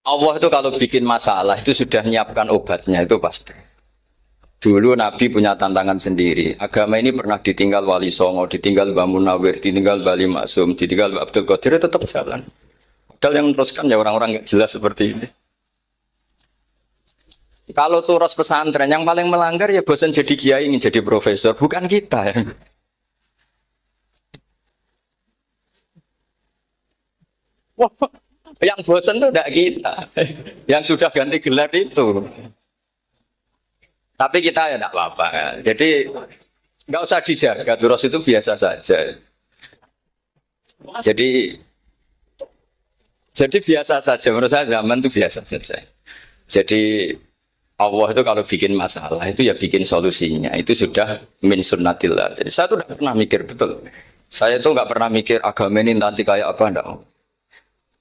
Allah itu kalau bikin masalah itu sudah menyiapkan obatnya itu pasti. Dulu Nabi punya tantangan sendiri. Agama ini pernah ditinggal Wali Songo, ditinggal Mbah Munawir, ditinggal Bali Maksum, ditinggal Mbah Abdul Qadir, tetap jalan. Padahal yang meneruskan ya orang-orang nggak jelas seperti ini. Kalau turus pesantren yang paling melanggar ya bosan jadi kiai ingin jadi profesor, bukan kita ya. Wah, yang bosan itu tidak kita, yang sudah ganti gelar itu. Tapi kita ya tidak apa-apa. Jadi nggak usah dijaga, terus itu biasa saja. Jadi jadi biasa saja menurut saya zaman itu biasa saja. Jadi Allah itu kalau bikin masalah itu ya bikin solusinya. Itu sudah min sunnatillah. Jadi saya tuh tidak pernah mikir betul. Saya tuh nggak pernah mikir agama ini nanti kayak apa enggak.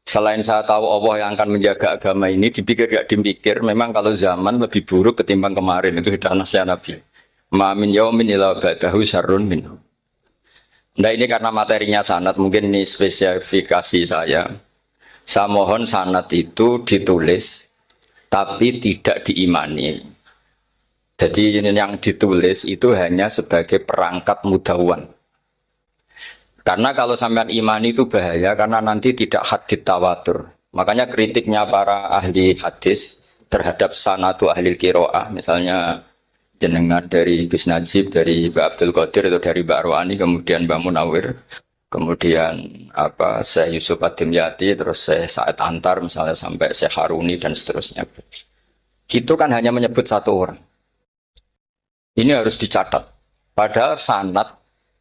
Selain saya tahu Allah yang akan menjaga agama ini, dipikir gak dipikir, memang kalau zaman lebih buruk ketimbang kemarin, itu sudah nasihat Nabi. Ma min yaumin illa ba'dahu syarrun min. Nah ini karena materinya sanad, mungkin ini spesifikasi saya. Saya mohon sanad itu ditulis, tapi tidak diimani. Jadi yang ditulis itu hanya sebagai perangkat mudawwan. Karena kalau sampean imani itu bahaya karena nanti tidak hadits tawatur. Makanya kritiknya para ahli hadis terhadap sanadu ahli qiraah, misalnya jenengan dari Gus Najib, dari Mbak Abdul Qadir atau dari Mbak Arwani, kemudian Mbak Munawir, kemudian Syekh Yusuf Ad-Dimyati, terus Syekh Sa'id Antar misalnya sampai Syekh Haruni dan seterusnya. Itu kan hanya menyebut satu orang. Ini harus dicatat. Padahal sanad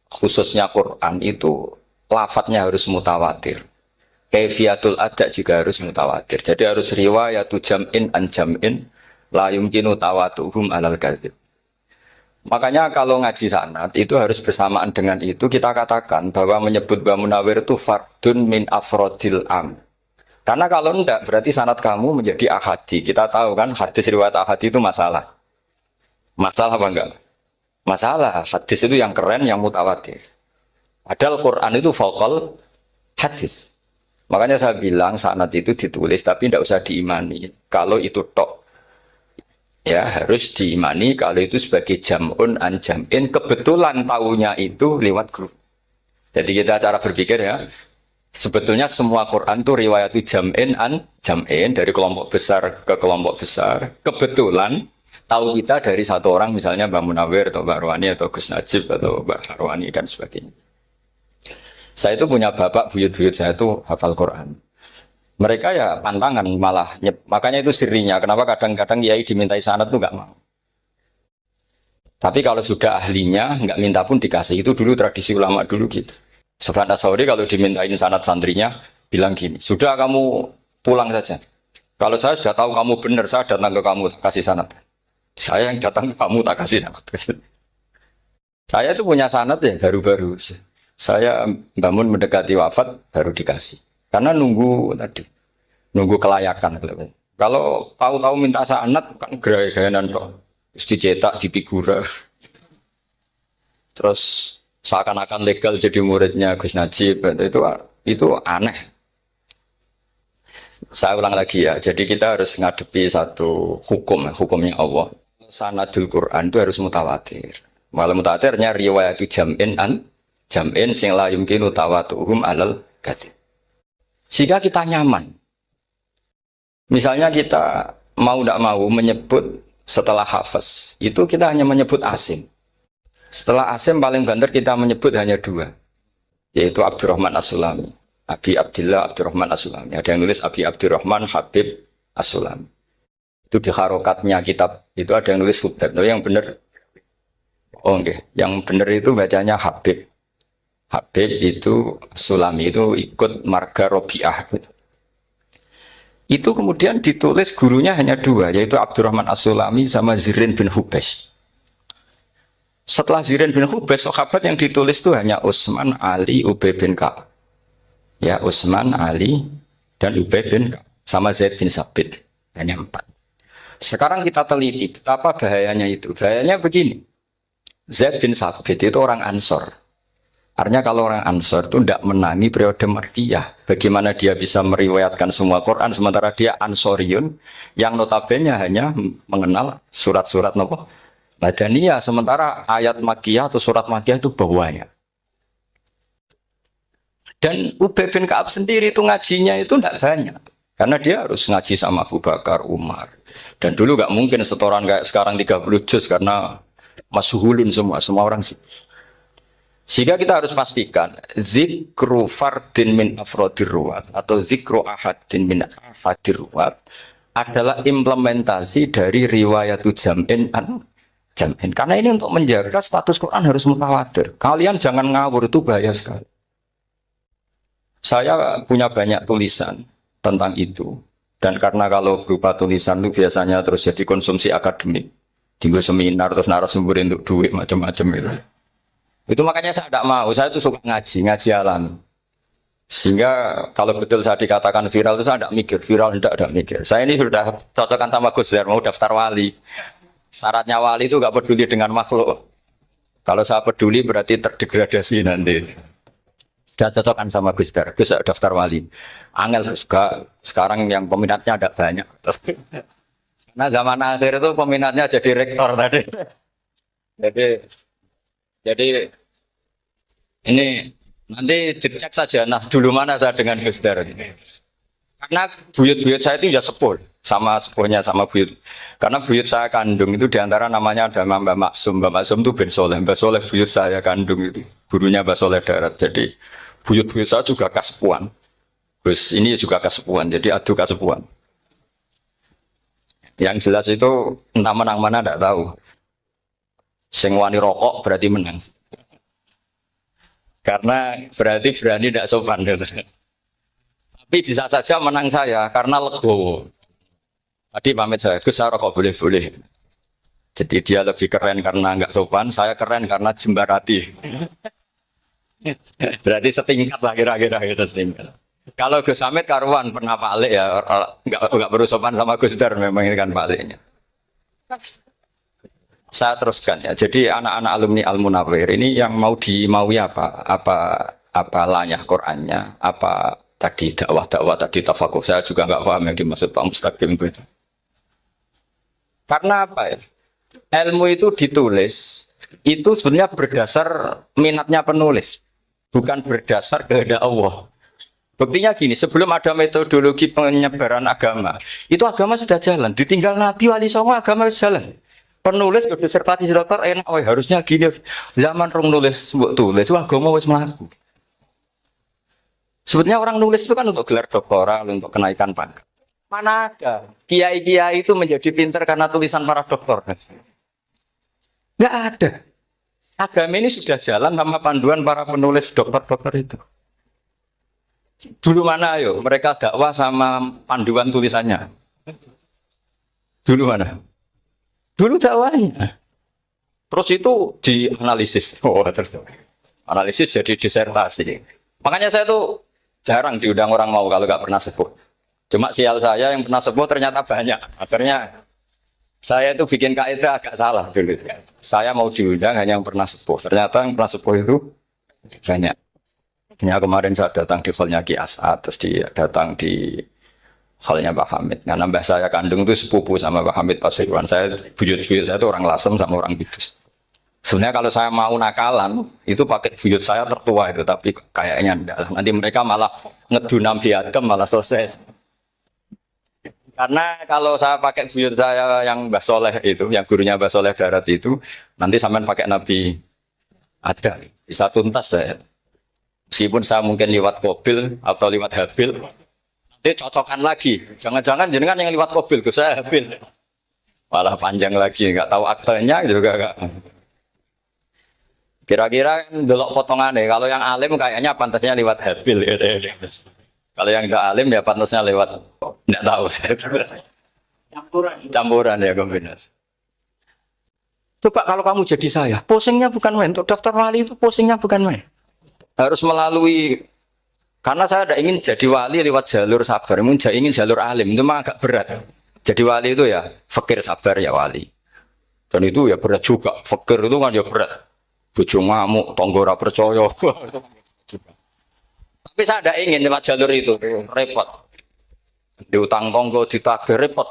khususnya Quran itu lafadznya harus mutawatir. Kaifiyatul ada juga harus mutawatir. Jadi harus riwayatu jam'in an jam'in la yumkinu tawatuhum alal kadzib. Makanya kalau ngaji sanad itu harus bersamaan dengan itu kita katakan bahwa menyebut Mbah Munawir itu fardun min afrodil am. Karena kalau enggak berarti sanad kamu menjadi ahadi. Kita tahu kan hadis riwayat ahadi itu masalah. Masalah apa enggak? Masalah hadis itu yang keren, yang mutawatir. Padahal Quran itu vokal hadis. Makanya saya bilang sanad itu ditulis tapi tidak usah diimani. Kalau itu tok, ya harus diimani. Kalau itu sebagai jam'un an jam'in, kebetulan tahunya itu lewat guru. Jadi kita cara berpikir ya, sebetulnya semua Quran itu riwayat jam'in an jam'in dari kelompok besar ke kelompok besar. Kebetulan tahu kita dari satu orang misalnya Mbak Munawir atau Mbak Arwani atau Gus Najib atau Mbak Arwani dan sebagainya. Saya itu punya bapak buyut-buyut saya itu hafal Quran. Mereka ya pantangan malah makanya itu sirinya. Kenapa kadang-kadang kiai dimintai sanad tuh nggak mau. Tapi kalau sudah ahlinya nggak minta pun dikasih. Itu dulu tradisi ulama dulu gitu. Sufyan Ats-Tsauri kalau dimintain sanad santrinya bilang gini, sudah kamu pulang saja. Kalau saya sudah tahu kamu benar, saya datang ke kamu kasih sanad. Saya yang datang ke kamu tak kasih sanad. Saya itu punya sanad ya baru-baru. Saya bangun mendekati wafat baru dikasih. Karena nunggu tadi, nunggu kelayakan. Kalau tahu-tahu minta sanad kan gaya-gayanan kok. Terus dicetak di figura. Terus seakan-akan legal jadi muridnya Gus Najib. Itu aneh. Saya ulang lagi ya. Jadi kita harus ngadepi satu hukumnya Allah. Sanadul Quran itu harus mutawatir. Malah mutawatirnya riwayat jam'in an jam'in sing la yumkinu tawatuhum alal kadzib. Jika kita nyaman. Misalnya kita mau tidak mau menyebut setelah hafaz, itu kita hanya menyebut asim. Setelah asim paling banter kita menyebut hanya dua, yaitu Abdurrahman As-Sulami, Abi Abdillah Abdurrahman As-Sulami. Ada yang nulis Abi Abdurrahman Habib As-Sulami. Itu di harokatnya kitab itu ada yang nulis Hubab. Tapi yang benar, yang benar itu bacanya Habib. Habib itu Sulami itu ikut marga Robi'ah. Itu kemudian ditulis gurunya hanya dua, yaitu Abdurrahman As-Sulami sama Zirin bin Hubesh. Setelah Zirin bin Hubesh, sahabat yang ditulis itu hanya Utsman, Ali, Ubay bin Ka'ab. Ya, Utsman, Ali, dan Ubay bin Ka'ab. Sama Zaid bin Sabit. Hanya 4. Sekarang kita teliti betapa bahayanya itu. Bahayanya begini. Zaid bin Sabit itu orang Ansor. Artinya kalau orang Ansor itu tidak menangi periode Makkiyah. Bagaimana dia bisa meriwayatkan semua Quran sementara dia Ansoriun yang notabene hanya mengenal surat-surat nopo Madaniyah, sementara ayat Makkiyah atau surat Makkiyah itu bawahnya. Dan Ubay bin Ka'ab sendiri itu ngajinya itu tidak banyak. Karena dia harus ngaji sama Abu Bakar, Umar. Dan dulu nggak mungkin setoran kayak sekarang 30 juz karena masyhulun semua orang sih. Sehingga kita harus pastikan zikru fardin min afrodir ruwat atau zikru ahadin min afadir ruwat adalah implementasi dari riwayatu jam'in an jam'in. Karena ini untuk menjaga status Quran harus mutawatir. Kalian jangan ngawur, itu bahaya sekali. Saya punya banyak tulisan tentang itu. Dan karena kalau berupa tulisan itu biasanya terus jadi konsumsi akademik. Tinggal seminar terus narasumber untuk duit macam-macam itu. Itu makanya saya tidak mau, saya itu suka ngaji alam. Sehingga kalau betul saya dikatakan viral itu saya tidak mikir, viral tidak mikir. Saya ini sudah cocokkan sama Gus Dur, mau daftar wali. Syaratnya wali itu nggak peduli dengan makhluk. Kalau saya peduli berarti terdegradasi nanti. Sudah cocokkan sama Gus Dur, Gus daftar wali. Angel juga sekarang yang peminatnya ada banyak. Nah zaman akhir itu peminatnya jadi rektor tadi. Jadi ini nanti dicek saja. Nah dulu mana saya dengan Gus Dur. Karena buyut-buyut saya itu ya sepuh sama sepuhnya sama buyut. Karena buyut saya kandung itu diantara namanya ada Mbak Maksum. Mbak Maksum itu bin Soleh. Mbak Soleh buyut saya kandung itu gurunya Mbak Soleh Darat. Jadi buyut-buyut saya juga kasepuan. Terus ini juga kasepuan. Jadi adu kasepuan. Yang jelas itu entah menang mana tidak tahu. Sing wani rokok berarti menang. Karena berarti berani tidak sopan. Tapi bisa saja menang saya karena legowo. Tadi pamit saya, Gus saya rokok boleh-boleh. Jadi dia lebih keren karena nggak sopan, saya keren karena jembarati. Berarti setingkat lah kira-kira gitu setingkat. Kalau Gus Hamid karuan pernah palik ya, nggak perlu sopan sama Gus Dur memang ini kan paliknya. Saya teruskan ya. Jadi anak-anak alumni Al-Munawwir ini yang mau dimaui apa lanyah Qur'annya, apa tadi dakwah tadi tafakuh. Saya juga nggak paham yang dimaksud Pak Mustaqim itu. Karena apa ya? Ilmu itu ditulis itu sebenarnya berdasar minatnya penulis, bukan berdasar kehendak Allah. Buktinya gini, sebelum ada metodologi penyebaran agama, itu agama sudah jalan. Ditinggal Nabi Wali Songo agama sudah jalan. Penulis disertasi dokter enak, harusnya gini. Zaman rong nulis tulis, agama wis mlaku. Sebetulnya orang nulis itu kan untuk gelar doktoral, untuk kenaikan pangkat. Mana ada kiai-kiai itu menjadi pintar karena tulisan para doktor? Nggak ada. Agama ini sudah jalan sama panduan para penulis dokter-dokter itu. Dulu mana ayo mereka dakwah sama panduan tulisannya? Dulu mana? Dulu dakwahnya. Terus itu dianalisis. Terus analisis jadi disertasi. Makanya saya tuh jarang diundang orang mau kalau nggak pernah sepuh. Cuma sial saya yang pernah sepuh ternyata banyak. Akhirnya saya itu bikin kaidah agak salah dulu. Saya mau diundang hanya yang pernah sepuh. Ternyata yang pernah sepuh itu banyak. Ya, kemarin saya datang di hallnya Ki As'ad, terus datang di hallnya Pak Hamid. Nah, nambah saya kandung itu sepupu sama Pak Hamid Pasuruan. Saya buyut-buyut saya itu orang Lasem sama orang Kudus. Sebenarnya kalau saya mau nakalan, itu pakai buyut saya tertua itu, tapi kayaknya enggak lah. Nanti mereka malah ngedunam di Adam, malah selesai. Karena kalau saya pakai buyut saya yang Mbah Soleh itu, yang gurunya Mbah Soleh Darat itu, nanti sampean pakai Nabi ada, bisa tuntas saya. Meskipun saya mungkin lewat Qabil atau lewat Habil, nanti cocokkan lagi. Jangan-jangan jenengan yang lewat Qabil, saya Habil. Malah panjang lagi, nggak tahu aktenya juga nggak. Kira-kira delok potongannya, kalau yang alim kayaknya pantasnya lewat Habil. Kalau yang nggak alim ya pantasnya lewat, nggak tahu. Campuran ya kombinasi. Coba kalau kamu jadi saya, pusingnya bukan main. Untuk daftar wali itu pusingnya bukan main. Harus melalui, karena saya tidak ingin jadi wali lewat jalur sabar, ingin jalur alim, itu mah agak berat. Jadi wali itu ya fakir sabar ya wali. Dan itu ya berat juga, fakir itu kan ya berat. bojo ngamuk, tangga ora percaya. Tapi saya tidak ingin lewat jalur itu, repot. Diutang tangga ditagih repot.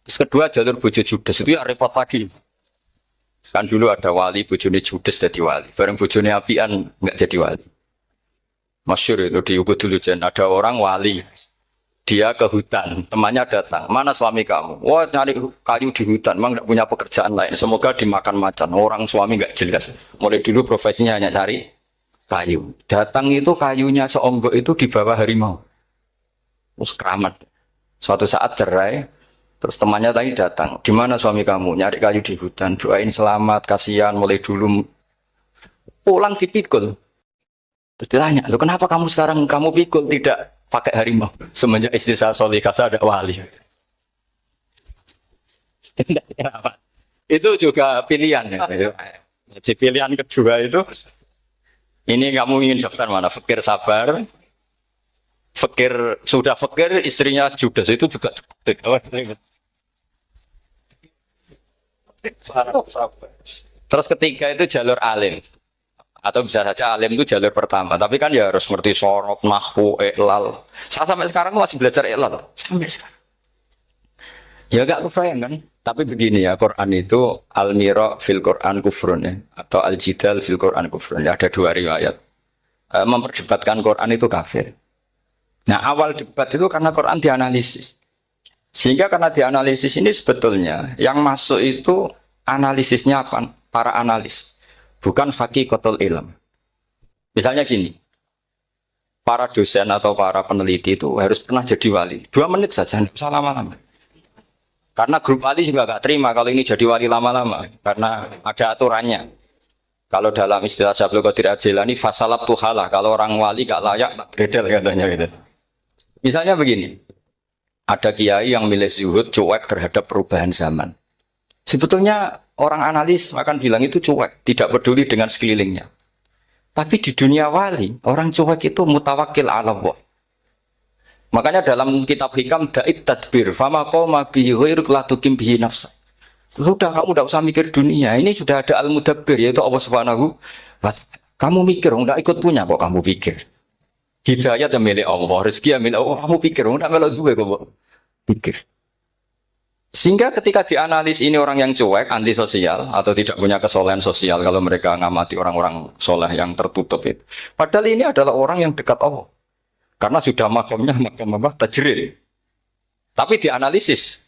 Terus kedua jalur bojo judes itu ya repot lagi. Kan dulu ada wali bojone judes jadi wali, bareng bojone apian nggak jadi wali. Masyhur itu di Ubud dulu ada orang wali. Dia ke hutan, temannya datang. Mana suami kamu? Wah, nyari kayu di hutan. Memang tidak punya pekerjaan lain. Semoga dimakan macan. Orang suami nggak jelas. Mulai dulu profesinya hanya cari kayu. Datang itu kayunya seonggok itu di bawah harimau. Terus keramat. Suatu saat cerai. Terus temannya tadi datang. Di mana suami kamu? Nyari kayu di hutan. Doain selamat, kasihan. Mulai dulu pulang dipikul. Terus ditanya, lo kenapa kamu sekarang kamu pikul tidak pakai harimau? Semenjak istri saya solihah, saya ada wali. Itu juga pilihan ya. Jadi pilihan kedua itu, ini kamu ingin daftar mana? Fakir sabar, fakir sudah fakir, istrinya judes itu juga. Terus ketiga itu jalur alim. Atau bisa saja alim itu jalur pertama, tapi kan ya harus ngerti sorot, nahwu, iklal. Saya sampai sekarang masih belajar iklal, sampai sekarang. Ya gak kebayang kan? Tapi begini ya, Quran itu al-mira fil Quran kufrun ya, atau al-jidal fil Quran kufrun. Ya, ada dua riwayat. Memperdebatkan Quran itu kafir. Nah awal debat itu karena Quran dianalisis. Sehingga karena dianalisis ini sebetulnya yang masuk itu analisisnya apa? Para analis. Bukan hakikatul ilm. Misalnya gini, para dosen atau para peneliti itu harus pernah jadi wali. 2 menit saja, tidak usah lama-lama. Karena grup wali juga gak terima kalau ini jadi wali lama-lama. Karena ada aturannya. Kalau dalam istilah Syaikhul Qadir Al-Jilani, fasalab tuhalah. Kalau orang wali gak layak, gredel katanya gitu. Misalnya begini, ada kiai yang milih zuhud, cuek terhadap perubahan zaman. Sebetulnya orang analis akan bilang itu cuek, tidak peduli dengan sekelilingnya. Tapi di dunia wali, orang cuek itu mutawakil ala Allah. Makanya dalam kitab hikam da'id tadbir, fama qoma bihi ghairuk la tukim bihi nafsa. Sudah kamu tidak usah mikir dunia, ini sudah ada al-mudabbir yaitu Allah Subhanahu wa ta'ala. Kamu mikir, enggak ikut punya kok kamu pikir. Hidayat yang milik Allah, rezeki yang milik Allah, kamu pikir, enggak melok duwe kok pikir. Sehingga ketika dianalis ini orang yang cuek, antisosial, atau tidak punya kesolehan sosial, kalau mereka ngamati orang-orang soleh yang tertutup itu. Padahal ini adalah orang yang dekat Allah. Karena sudah makamnya makam apa? Tajrid. Tapi dianalisis.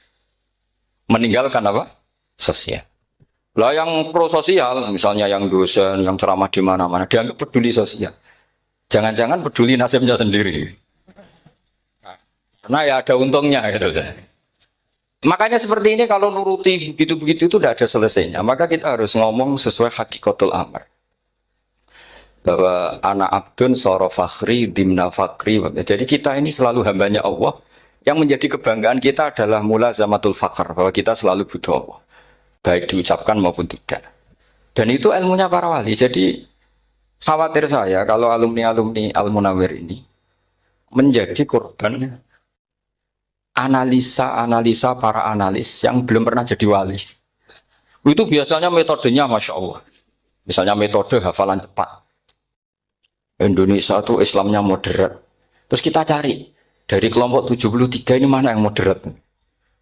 Meninggalkan apa? Sosial. Lah yang pro sosial, misalnya yang dosen, yang ceramah di mana-mana, dianggap peduli sosial. Jangan-jangan peduli nasibnya sendiri. Karena ya ada untungnya gitu. Makanya seperti ini kalau nuruti begitu-begitu itu tidak ada selesainya. Maka kita harus ngomong sesuai hakikatul amr. Bahwa anak abdun soro fakhri dimna fakri. Jadi kita ini selalu hambanya Allah. Yang menjadi kebanggaan kita adalah mulazamatul fakr. Bahwa kita selalu butuh Allah. Baik diucapkan maupun tidak. Dan itu ilmunya para wali. Jadi khawatir saya kalau alumni-alumni Al-Munawwir ini menjadi korban analisa para analis yang belum pernah jadi wali. Itu biasanya metodenya Masya Allah. Misalnya metode hafalan cepat. Indonesia itu Islamnya moderat. Terus kita cari, dari kelompok 73 ini mana yang moderat?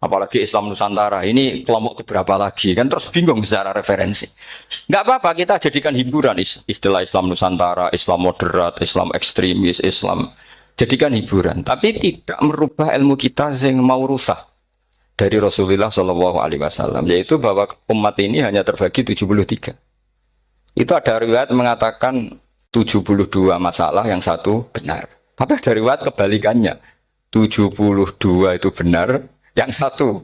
Apalagi Islam Nusantara, ini kelompok keberapa lagi? Kan terus bingung secara referensi. Nggak apa-apa, kita jadikan hiburan istilah Islam Nusantara, Islam moderat, Islam ekstremis, Islam. Jadikan hiburan, tapi tidak merubah ilmu kita yang mau rusak dari Rasulullah Shallallahu Alaihi Wasallam, yaitu bahwa umat ini hanya terbagi 73. Itu ada riwayat mengatakan 72 masalah yang satu benar. Tapi ada riwayat kebalikannya, 72 itu benar, yang satu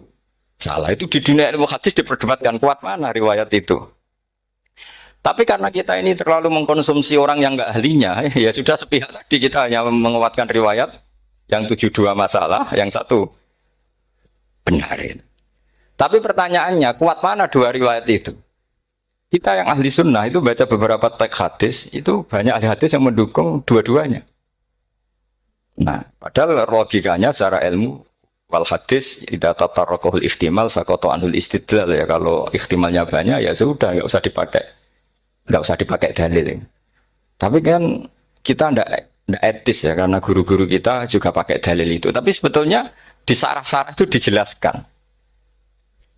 salah. Itu di dunia ilmu hadis diperdebatkan kuat mana riwayat itu. Tapi karena kita ini terlalu mengkonsumsi orang yang nggak ahlinya, ya sudah sepihak tadi kita hanya menguatkan riwayat yang 72 masalah, yang satu benar. Tapi pertanyaannya, kuat mana dua riwayat itu? Kita yang ahli sunnah itu baca beberapa teks hadis, itu banyak ahli hadis yang mendukung dua-duanya. Nah, padahal logikanya secara ilmu, wal hadis idza tatarraqahul ihtimal saqata anhul istidlal, ya kalau ihtimalnya banyak ya sudah nggak usah dipakai nggak usah dipakai dalil. Tapi kan kita ndak etis ya, karena guru-guru kita juga pakai dalil itu. Tapi sebetulnya di sarah-sarah itu dijelaskan.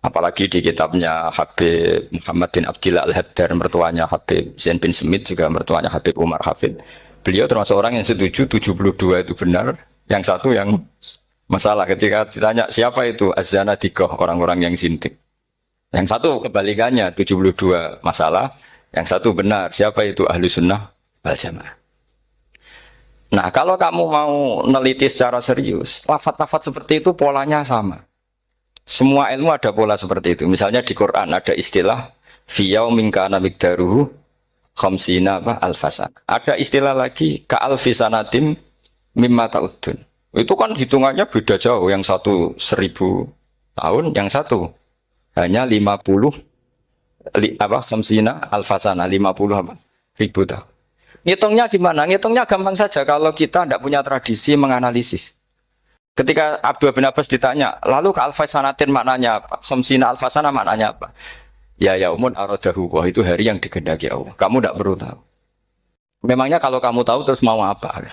Apalagi di kitabnya Habib Muhammad bin Abdillah Al-Haddar, mertuanya Habib Zain bin Smith, juga mertuanya Habib Umar Hafid. Beliau termasuk orang yang setuju 72 itu benar, yang satu yang masalah. Ketika ditanya siapa itu Az-Zanadiqah, orang-orang yang sintik. Yang satu kebalikannya, 72 masalah, yang satu benar, siapa itu Ahlu Sunnah wal Jamaah. Nah, kalau kamu mau neliti secara serius, lafaz-lafaz seperti itu polanya sama. Semua ilmu ada pola seperti itu. Misalnya di Quran ada istilah fiyau mingkana migdaruhu khamsina alfasan. Ada istilah lagi ka'alfisanatim mimma ta'udun. Itu kan hitungannya beda jauh. Yang satu 1000 tahun, yang satu hanya 50 khamsina alfasana, 50 ribu tahun. Ngitungnya gimana? Ngitungnya gampang saja kalau kita tidak punya tradisi menganalisis. Ketika Abdul bin Abbas ditanya, lalu ke alfasanatin maknanya apa? Khamsina alfasana maknanya apa? Ya yaumun aradahu, wah itu hari yang dikehendaki Allah. Kamu tidak perlu tahu. Memangnya kalau kamu tahu terus mau apa?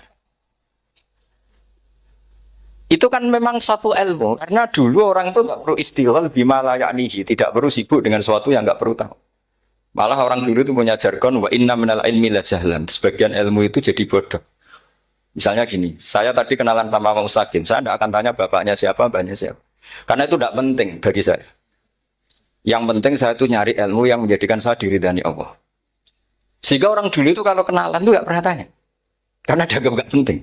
Itu kan memang satu ilmu. Karena dulu orang itu tidak perlu istighal bima la ya'nihi, tidak perlu sibuk dengan sesuatu yang tidak perlu tahu. Malah orang dulu itu punya jargon wa inna minal ilmi la jahlan. Sebagian ilmu itu jadi bodoh. Misalnya gini, saya tadi kenalan sama Pak Mustaqim, saya tidak akan tanya bapaknya siapa, mbaknya siapa. Karena itu tidak penting bagi saya. Yang penting saya itu nyari ilmu yang menjadikan saya diridani Allah. Sehingga orang dulu itu kalau kenalan itu tidak pernah tanya. Karena dianggap nggak penting.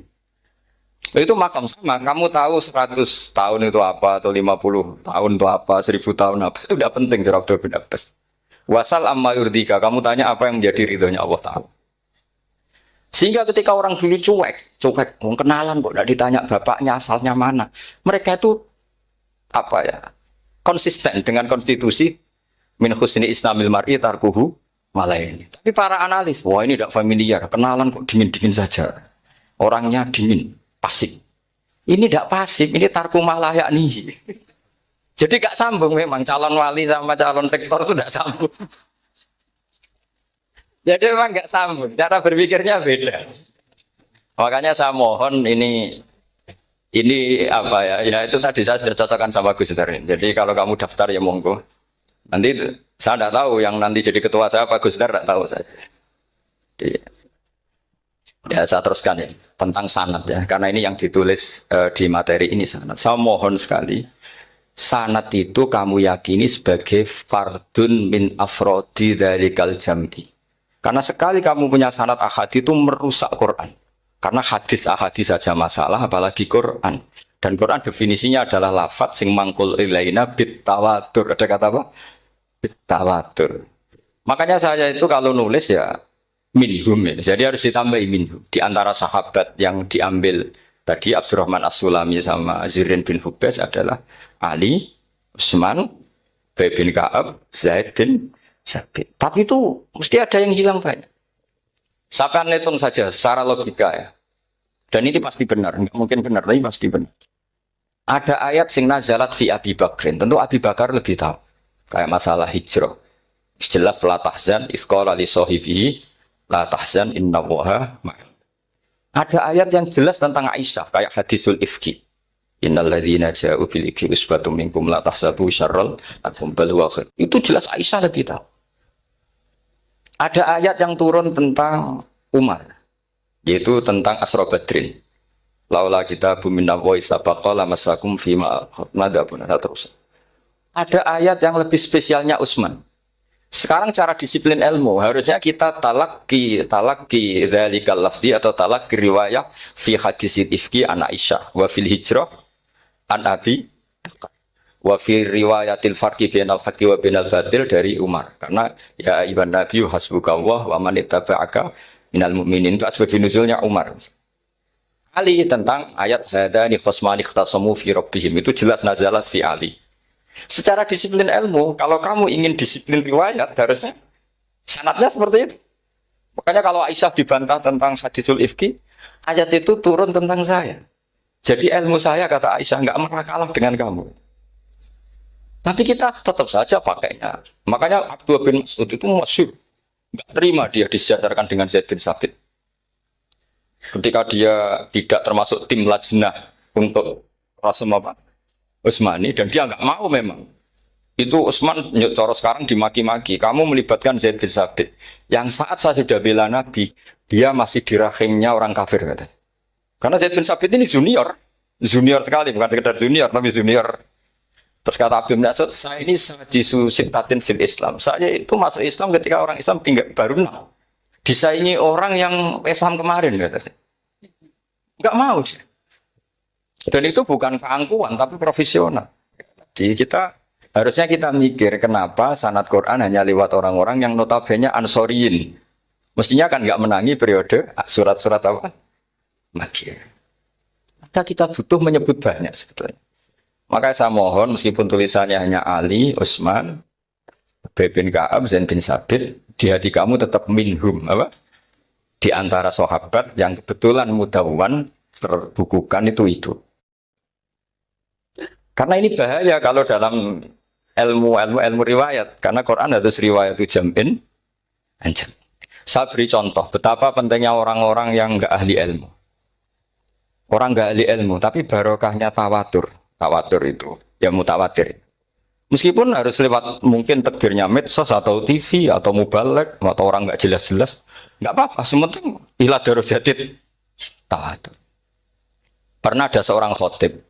Itu makam sama, kamu tahu 100 tahun itu apa, atau 50 tahun itu apa, 1000 tahun apa, itu tidak penting cara Abdul bin Abbas. Wasal amma yurdika, kamu tanya apa yang menjadi ridhonya Allah Ta'ala. Sehingga ketika orang dulu cuek, mau kenalan kok tidak ditanya bapaknya asalnya mana. Mereka itu apa ya, konsisten dengan konstitusi min husni islamil mar'i tarkuhu malaini. Tapi para analis, wah ini tidak familiar, kenalan kok dingin-dingin saja. Orangnya dingin, pasif. Ini tidak pasif, ini tarku malah yakni. Jadi gak sambung memang calon wali sama calon rektor itu gak sambung. Jadi memang gak sambung, cara berpikirnya beda. Makanya saya mohon ini apa ya? Ya itu tadi saya sudah cocokkan sama Gus Dar. Jadi kalau kamu daftar ya monggo. Nanti saya tidak tahu yang nanti jadi ketua saya Pak Gus Dar, tidak tahu saya. Jadi, ya saya teruskan ya tentang sanad ya, karena ini yang ditulis di materi ini sanad. Saya mohon sekali. Sanad itu kamu yakini sebagai fardun min afrodi dzalikal jam'i. Karena sekali kamu punya sanad ahad itu merusak Quran. Karena hadis ahadis saja masalah, apalagi Quran. Dan Quran definisinya adalah lafadz sing mangkul ilaina bit tawatur. Ada kata apa? Bit tawatur. Makanya saya itu kalau nulis ya minhum ya. Jadi harus ditambahi minhum. Di antara sahabat yang diambil tadi Abdurrahman As-Sulami sama Zirin bin Hubes adalah Ali, Utsman, Ubay bin Ka'ab, Zaid bin Sabit. Tapi itu mesti ada yang hilang banyak. Saya hitung saja secara logika ya. Dan ini pasti benar, nggak mungkin benar, tapi pasti benar. Ada ayat sing nazalat fi Abi Bakrin. Tentu Abi Bakar lebih tahu. Kayak masalah hijrah. Jelas la tahzan isqala li sahibihi la tahzan innallaha ma'ana. Ada ayat yang jelas tentang Aisyah kayak hadisul ifki. Innal ladzina ja'u bil ifki usbatum minkum la tahsabu syarral lakum bal huwa khair. Itu jelas Aisyah lebih tahu. Ada ayat yang turun tentang Umar, yaitu tentang Asra Badrin. Laula kita bumina wa isabaqa lamasakum fima madabun terus. Ada ayat yang lebih spesialnya Utsman. Sekarang cara disiplin ilmu harusnya kita talaki dzalikal lafzi atau talaki riwayah fi hadisil ifki an Aisyah wa fil hijrah an Abi wa fi riwayatil farqi bainal haqqi wa bainal batil dari Umar. Karena ya ibn Nabi hasbukallah wa man ittaba'aka minal mu'minin, itu asbab nuzulnya Umar. Ali tentang ayat hadani khosmani ikhtasamu fi rabbihim, itu jelas nazalat fi Ali. Secara disiplin ilmu, kalau kamu ingin disiplin riwayat harusnya sanadnya seperti itu. Makanya kalau Aisyah dibantah tentang hadisul ifki, ayat itu turun tentang saya. Jadi ilmu saya kata Aisyah nggak pernah kalah dengan kamu. Tapi kita tetap saja pakainya. Makanya Abdullah bin Mas'ud itu masyhur. Nggak terima dia disejajarkan dengan Zaid bin Sabit. Ketika dia tidak termasuk tim lajnah untuk Rasul apa? Utsmani dan dia nggak mau memang. Itu Utsman coro sekarang dimaki-maki. Kamu melibatkan Zaid bin Sabit. Yang saat saya sudah bela Nabi, dia masih di rahimnya orang kafir katanya. Karena Zaid bin Sabit ini junior. Junior sekali, bukan sekedar junior, tapi junior. Terus kata Abdul Nasir, saya ini sadisu sittatin fil Islam. Saya itu masuk Islam ketika orang Islam tinggal baru 6. Disaingi orang yang Islam kemarin katanya. Nggak mau sih. Dan itu bukan keangkuhan, tapi profesional. Jadi harusnya kita mikir kenapa sanad Quran hanya lewat orang-orang yang notabene ansoriyin. Mestinya kan nggak menangi periode surat-surat apa? Makkiyah. Maka kita butuh menyebut banyak sebetulnya. Makanya saya mohon meskipun tulisannya hanya Ali, Utsman, Ubay bin Ka'ab, Zaid bin Sabit, di hati kamu tetap minhum apa? Di antara sahabat yang kebetulan mudawwan terbukukan itu. Karena ini bahaya kalau dalam ilmu riwayat, karena Quran harus riwayat itu jam'in anjam. Saya beri contoh betapa pentingnya orang-orang yang enggak ahli ilmu. Orang enggak ahli ilmu, tapi barokahnya tawatur. Tawatur itu ya mutawatir. Meskipun harus lewat mungkin takdirnya medsos atau TV atau mubalek atau orang enggak jelas-jelas, enggak apa-apa. Sementing ila darajatid tawatur. Pernah ada seorang khotib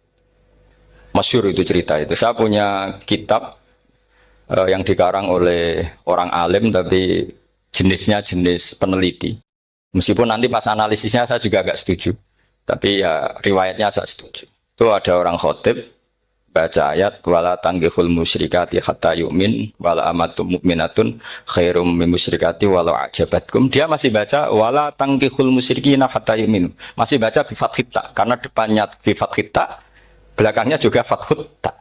masyhur itu cerita itu. Saya punya kitab yang dikarang oleh orang alim tapi jenisnya jenis peneliti. Meskipun nanti pas analisisnya saya juga agak setuju. Tapi ya riwayatnya saya setuju. Itu ada orang khotib baca ayat wala tanggihul musyrikati hatta yu'min wala amatum mu'minatun khairum min musyrikati walau ajabatkum. Dia masih baca wala tanggihul musyrikina hatta yu'minu. Masih baca bi fathit ta karena depannya bi fathit ta, belakangnya juga fathut ta.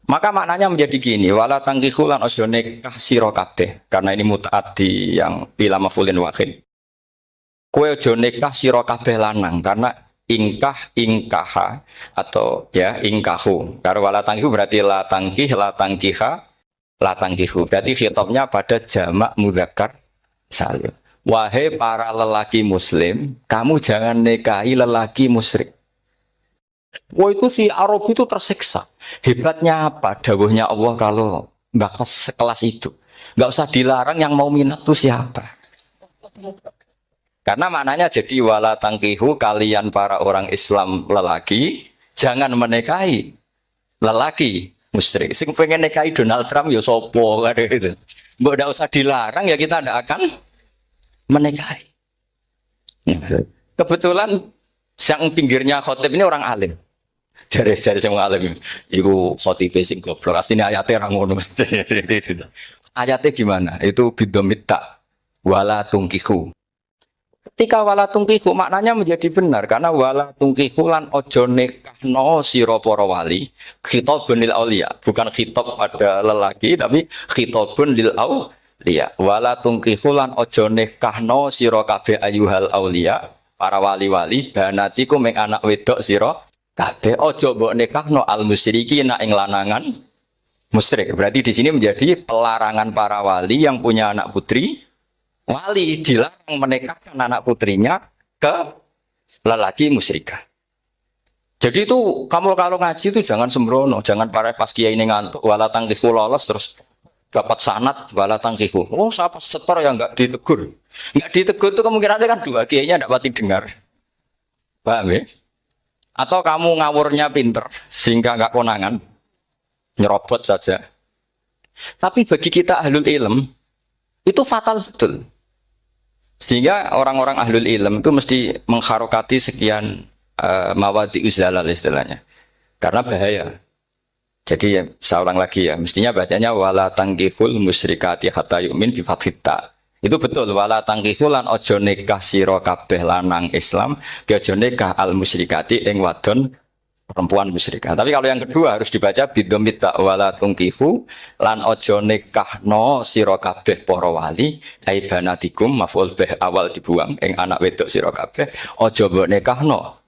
Maka maknanya menjadi gini, wala tangkihu lan ojo nikah sira kabeh, karena ini mutaaddi yang ila maf'ulin wahid. Kowe ojo nikah sira kabeh lanang, karena ingkaha atau ya ingkahu. Karena wala tangkihu berarti la tangkiha, la tangkihu. Berarti khitabnya pada jamak mudzakkar salim. Wahai para lelaki muslim, kamu jangan nikahi lelaki musyrik. Wah itu si Arab itu tersiksa. Hebatnya apa? Dawuhnya Allah kalau bakas sekelas itu. Nggak usah dilarang, yang mau minat itu siapa? Karena maknanya jadi wala tangkihu, kalian para orang Islam lelaki jangan menikahi lelaki musyrik. Sing pengen nikahi Donald Trump ya sopo gitu. Nggak usah dilarang ya kita tidak akan menikahi. Kebetulan yang pinggirnya khotib ini orang alim. Jari semua alim. Iku khotib sing goblok. Asline ayatnya ra ngono. Ayatnya gimana? Itu bidomita wala tungkihu. Ketika wala tungkihu maknanya menjadi benar karena wala tungkihu lan ojo nikahno sira para wali khitabun lil auliya, bukan khitab pada lelaki tapi khitabun lil auliya. Wala tungkihu lan ojo nikahno sira kabeh ayuhal auliya, para wali-wali banatiku mek anak wedok sira kabeh ojo mbok nikahno al musyrikina ing lanangan musyrik. Berarti di sini menjadi pelarangan para wali yang punya anak putri. Wali dilarang menikahkan anak putrinya ke lelaki musyrikah. Jadi itu kamu kalau ngaji itu jangan sembrono, jangan pas kiai ini ngantuk wala tangkihu lolos terus dapat sanad wala tangkihu. Oh, siapa setor yang enggak ditegur. Enggak ditegur itu kemungkinannya kan dua kiainya enggak pati dengar. Paham ya? Atau kamu ngawurnya pinter sehingga enggak konangan. Nyerobot saja. Tapi bagi kita ahlul ilm itu fatal betul. Sehingga orang-orang ahlul ilm itu mesti mengharokati sekian mawadi uzalal istilahnya. Karena bahaya. Jadi ya, saya ulang lagi ya, mestinya bacanya wala tangkihul musyrikati hatta yu'min bi fathit ta. Itu betul, wala tangkihul lan ojo nikah sira kabeh lanang Islam, ki ojo nikah al musyrikati ing wadon perempuan musyrikah. Tapi kalau yang kedua harus dibaca bidomit ta wala tungkihu lan ojo nikahno sira kabeh para wali ai banatikum maf'ul bih awal dibuang ing anak wedok sira kabeh ojo mbok nikahno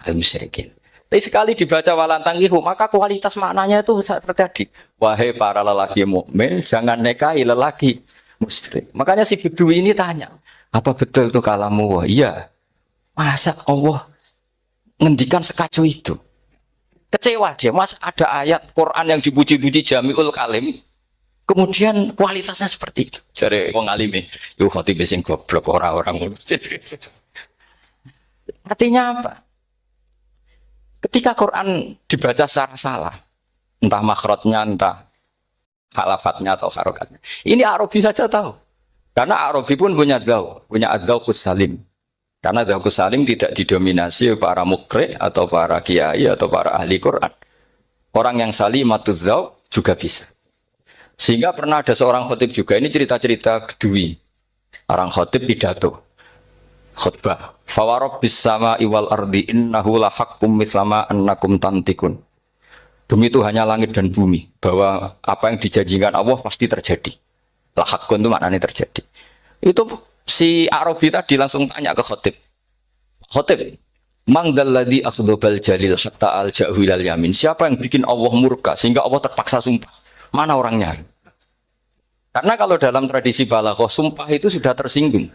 al musyrikin. Tapi sekali dibaca wala tangkihu maka kualitas maknanya itu bisa terjadi. Wahai para lelaki mukmin jangan nikahi lelaki musyrik. Makanya si Bedui ini tanya, apa betul itu kalamu Allah? Iya. Masa Allah ngendikan sekacau itu? Kecewa dia, mas ada ayat Quran yang dipuji-puji Jamiul Kalim, kemudian kualitasnya seperti itu. Jadi wong alime, yo khotib sing goblok orang-orang. Artinya apa? Ketika Quran dibaca secara salah, entah makhrajnya, entah halafatnya atau harokatnya. Ini Arabi saja tahu. Karena Arabi pun punya adzauqus salim. Karena adzauqus salim tidak didominasi para mukri atau para kiai atau para ahli Quran. Orang yang salimatuz dzauq juga bisa. Sehingga pernah ada seorang khotib juga, ini cerita-cerita Bedui. Orang khotib pidato. Khutbah. Fawarabbis sama'i wal ardi innahu lahaqqum mithlama annakum tantikun. Demi itu hanya langit dan bumi, bahwa apa yang dijanjikan Allah pasti terjadi. Lahakun itu maknanya terjadi. Itu si Arabi tadi langsung tanya ke khotib. Khotib, mangdalladzi akhdobal jalil hatta al-ja'hilal yamin. Siapa yang bikin Allah murka sehingga Allah terpaksa sumpah? Mana orangnya? Karena kalau dalam tradisi balaghah, sumpah itu sudah tersinggung.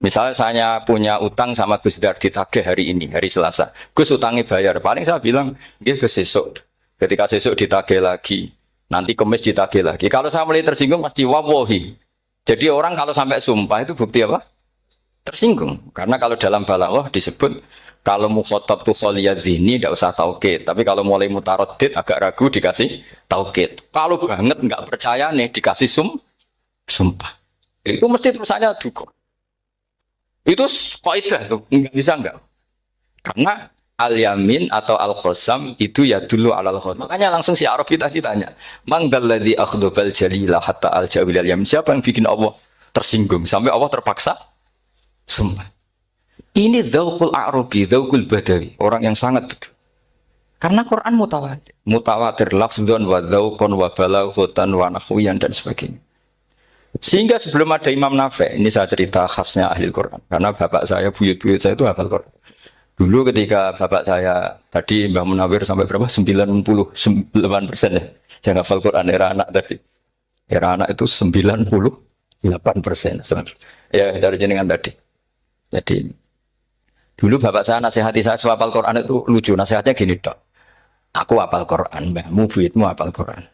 Misalnya saya punya utang sama Gus Dar ditagih hari ini, hari Selasa. Gus utangnya bayar. Paling saya bilang, dia ke sesuk. Ketika sesuk ditagih lagi, nanti Kamis ditagih lagi. Kalau saya mulai tersinggung, pasti wawahi. Jadi orang kalau sampai sumpah itu bukti apa? Tersinggung. Karena kalau dalam balaghah disebut, kalau mukhotob tuh kholiyadzini, tidak usah taukid. Tapi kalau mulai mutaroddid, agak ragu, dikasih taukid. Kalau banget nggak percaya nih, dikasih sumpah. Itu mesti terusannya dukung. Itu kaidah tuh, nggak bisa enggak. Karena al-yamin atau al-qasam itu ya dulu alal khot. Makanya langsung si Arabi tadi tanya, "Man dalladzi akhdobal jalila hatta al-jawilal yamin?" Siapa yang bikin Allah tersinggung sampai Allah terpaksa sumpah. Ini dzauqul Arabi, dzauqul Badawi, orang yang sangat betul. Karena Quran mutawatir, mutawatir lafdzon wa dzauqon wa balaghatan wa nahwiyan dan sebagainya. Sehingga sebelum ada Imam Nafi', ini saya cerita khasnya ahli Quran. Karena bapak saya, buyut-buyut saya itu hafal Quran. Dulu ketika bapak saya, tadi Mbah Munawir sampai berapa? 98% ya. Yang hafal Quran, era anak tadi. Era anak itu 98%. Ya, dari jenengan tadi. Jadi, dulu bapak saya nasihati saya hafal Quran itu lucu. Nasihatnya gini, Dok. Aku hafal Quran, mbahmu, buyutmu hafal Quran.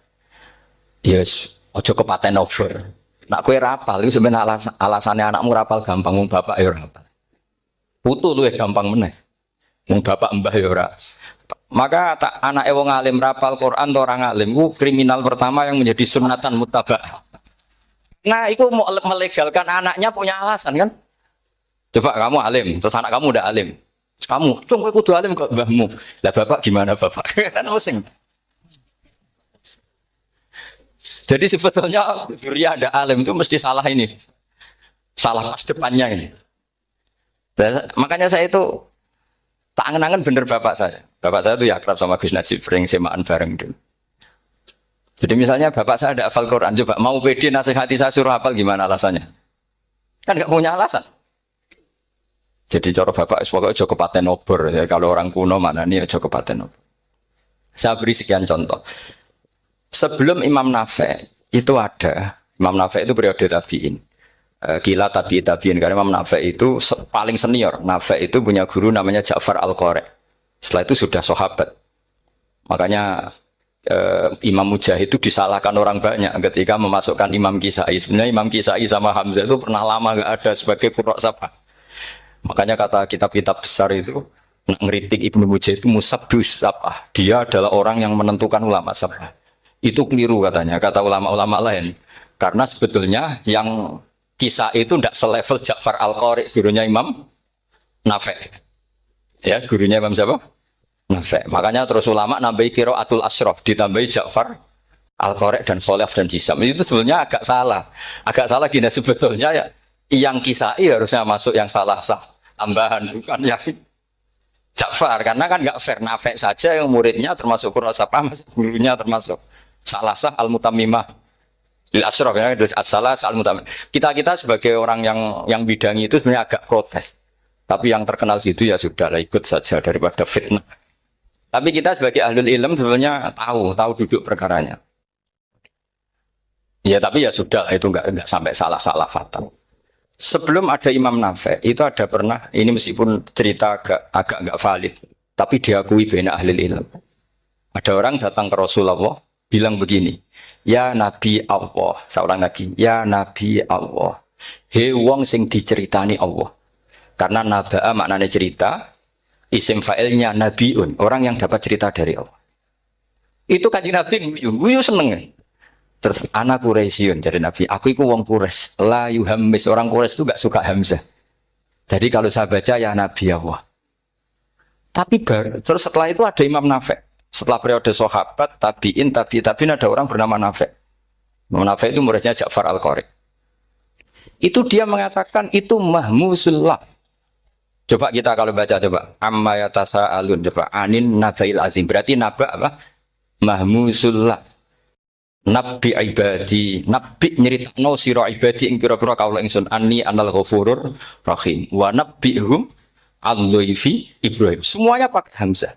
Yes, ojo kepaten over. Nak kue rapal, itu sebenarnya alasannya anakmu rapal gampang, mung bapak ya rapal. Putu lu ya gampang meneh, mung bapak mbah ya ora. Maka tak anak wong alim rapal Quran atau orang alim, itu kriminal pertama yang menjadi sunatan mutabak. Nah, itu mau melegalkan anaknya punya alasan kan? Coba kamu alim, terus anak kamu udah alim, terus kamu, cung kowe kudu alim kok mbahmu. Lah bapak gimana bapak? Kan pusing. Jadi sebetulnya durian ada alim itu mesti salah ini. Salah pas depannya ini. Makanya saya itu tak angen-angen bener bapak saya. Bapak saya itu ya akrab sama Gus Najib, sering semaan bareng dulu. Jadi misalnya bapak saya ada hafal Quran, coba mau pede nasihati saya suruh hafal gimana alasannya? Kan nggak punya alasan. Jadi cara bapak pokoknya joko paten obor. Ya, kalau orang kuno mana nih joko paten obor. Saya beri sekian contoh. Sebelum Imam Nafi' itu ada, Imam Nafi' itu periode tabi'in. Gila tabi'in, karena Imam Nafi' itu paling senior. Nafi' itu punya guru namanya Ja'far Al-Qari. Setelah itu sudah sahabat. Makanya Imam Mujahid itu disalahkan orang banyak ketika memasukkan Imam Kisai. Sebenarnya Imam Kisai sama Hamzah itu pernah lama nggak ada sebagai qurra sabah. Makanya kata kitab-kitab besar itu, ngeritik Ibnu Mujahid itu musabbis sabah. Dia adalah orang yang menentukan ulama sabah. Itu keliru katanya, kata ulama-ulama lain. Karena sebetulnya yang Kisah itu tidak selevel Ja'far Al-Qari, gurunya Imam Nafi'. Ya, gurunya Imam siapa? Nafi'. Makanya terus ulama nambahi qiraatul asyraf, ditambahi Ja'far Al-Qari dan Khalaf dan Hisam. Itu sebenarnya agak salah. Agak salah gini sebetulnya ya. Yang Kisai harusnya masuk yang salah sah tambahan, bukan yang Ja'far. Karena kan nggak fair, Nafi' saja yang muridnya termasuk Qurrasapah, gurunya termasuk salah sah al-mutammimah lil asyraf ya, as-salah al-mutammimah. Kita sebagai orang yang bidangi itu sebenarnya agak protes. Tapi yang terkenal situ ya sudahlah, ikut saja daripada fitnah. Tapi kita sebagai ahlul ilm sebenarnya tahu duduk perkaranya. Ya tapi ya sudah lah, itu nggak sampai salah-salah fatal. Sebelum ada Imam Nafi itu ada pernah ini meskipun cerita agak nggak valid, tapi diakui bena ahli ilmu. Ada orang datang ke Rasulullah bilang begini, ya Nabi Allah, seorang lagi, ya Nabi Allah, he wong sing diceritani Allah. Karena naba'a maknanya cerita, isim fa'ilnya nabiun, orang yang dapat cerita dari Allah. Itu kanjeng Nabi guyu seneng. Terus anak Quraisyun jadi Nabi, aku itu wong Quraisy, la yuhammis, orang Quraisy itu gak suka hamzah. Jadi kalau saya baca ya Nabi Allah. Tapi terus setelah itu ada Imam Nafi. Setelah periode sahabat, tabiin ada orang bernama Nafi. Imam Nafi itu muridnya Ja'far Al-Qari. Itu dia mengatakan itu mahmusullah. Coba kita kalau baca coba amma yatasaalun coba anin nabail azim. Berarti naba apa? Mahmusullah. Nabi ibadi, nabi nyeritakno sira ibadi ing pira-pira kaula ingsun anni anal ghafurur rahim wa nabbihum al-dhaifi Ibrahim. Semuanya pakai hamzah.